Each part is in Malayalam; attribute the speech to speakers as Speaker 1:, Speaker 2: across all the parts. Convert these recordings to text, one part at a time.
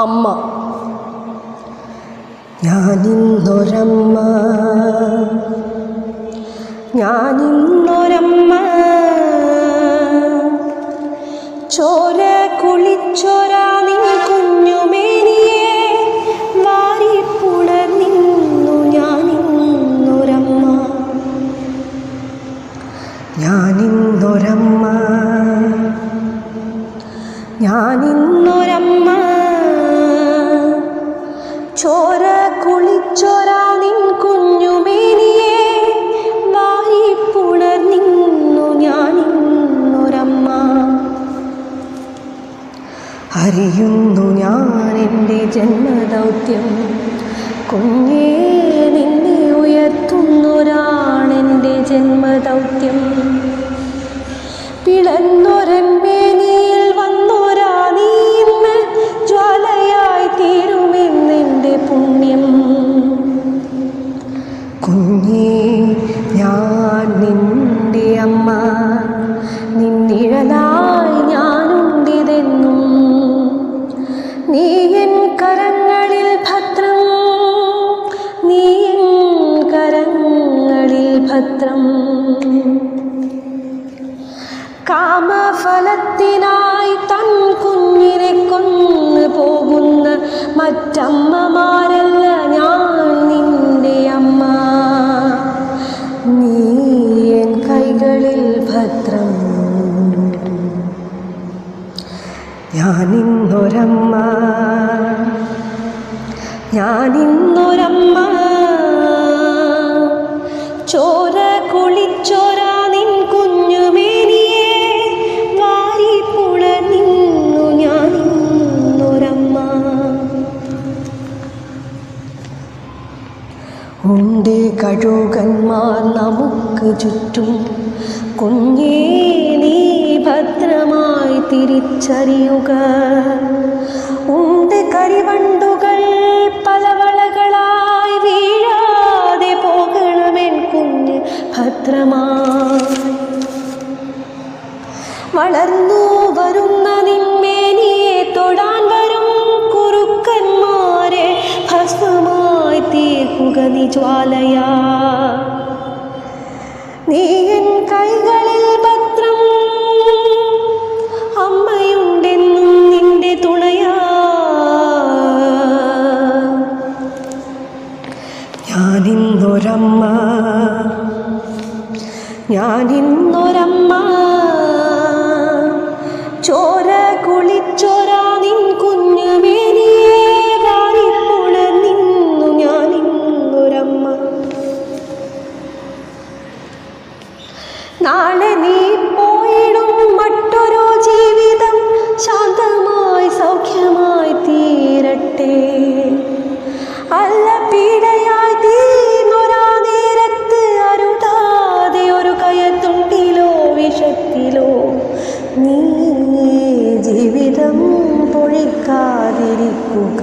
Speaker 1: അമ്മ. ഞാനിന്നൊരമ്മ ചോര കുളിച്ചൊരാ നിൻ കുഞ്ഞുമേനിയെ വാരിപ്പുണർന്നു. ഞാനിന്നൊരമ്മ ചോര കുളിച്ചൊരാ നിൻ കുഞ്ഞുമേനിയെ വാരിപ്പുണർന്നു. ഞാനിന്നൊരമ്മ. അറിയുന്നു ഞാനെൻ്റെ ജന്മദൗത്യം. കുഞ്ഞേ നിന്നെ ഉയർത്തുന്നൊരാണെൻ്റെ ജന്മദൗത്യം. പിളന്നൊരമ്മേനിയിൽ വന്നൊരാ നീ ഇന്ന് ജ്വാലയായി തീരുമെന്നെൻ്റെ പുണ്യം. കുഞ്ഞേ ഞാൻ നിന്റെ അമ്മ, നിന്നിഴലായി ഞാനുണ്ടിതെന്നും. നീ എൻ കരങ്ങളിൽ ഭദ്രം, നീ എൻ കരങ്ങളിൽ ഭദ്രം. കാമഫലത്തിനായി തൻ കുഞ്ഞിനെ കൊന്നു പോകുന്ന മറ്റമ്മമാരല്ല ഞാൻ നിന്റെ അമ്മ. നീ എൻ കൈകളിൽ ഭദ്രം. ഞാനിന്നൊരമ്മ ചോര കുളിച്ചൊരാ നിൻ കുഞ്ഞുമേനിയെ വാരിപ്പുണർന്നു. ഞാനിന്നൊരമ്മ. ഉണ്ട് കഴുകന്മാർ നമുക്ക് ചുറ്റും. കുഞ്ഞേ നീ ഭദ്രമായി തിരിച്ചറിയുക. ഉണ്ട് കരിവണ്ടുകൾ പലവളകളായി വീഴാതെ പോകണമെൻ കുഞ്ഞ് ഭദ്രമായി. വളർന്നു വരുന്ന നിന്മേനിയെ തൊടാൻ വരും കുറുക്കന്മാരെ ഭസ്മമായി തീർക്കുക നീ ജ്വാലയാ. നീ എൻ കൈകളിൽ ഭദ്രം, അമ്മയുണ്ടെന്നും നിന്റെ തുണയാ. ഞാനിന്നൊരമ്മ ചോര കുളിച്ചൊരാ നിൻ കുഞ്ഞുമേനിയെ വാരിപ്പുണർന്നു. ഞാനിന്നൊരമ്മ. നാളെ നീ പോയിടും മറ്റൊരു ജീവിതം ശാന്തമായി സൗഖ്യമായി തീരട്ടെ. അല്ല പീഡയായി തീർന്നൊരാ നേരത്ത് അരുതാതെ ഒരു കയത്തുണ്ടിലോ വിഷത്തിലോ നീ ജീവിതം പൊഴിക്കാതിരിക്കുക.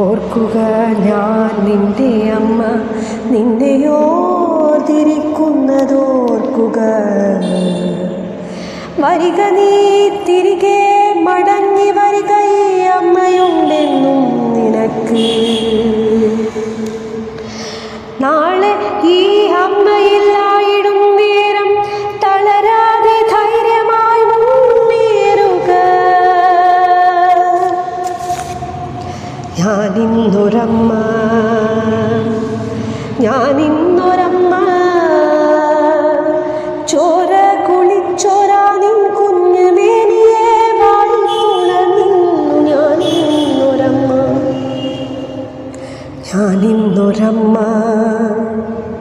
Speaker 1: ഓർക്കുക ഞാൻ നിന്റെ അമ്മ, നിന്നെയോർത്തിരിക്കുന്നതോർക്കുക. വരിക നീ തിരികെ മടങ്ങി വരിക, ഈ അമ്മയുണ്ടെന്നും നിനക്ക്. നാളെ ഈ അമ്മയില്ലായിടും നേരം തളരാതെ ധൈര്യമായി മുന്നേറുക. ഞാനിന്നൊരമ്മ ചോര കുളിച്ചൊരാ നിൻ കുഞ്ഞുമേനിയെ വാരിപ്പുണർന്നു. ഞാനിന്നൊരമ്മ.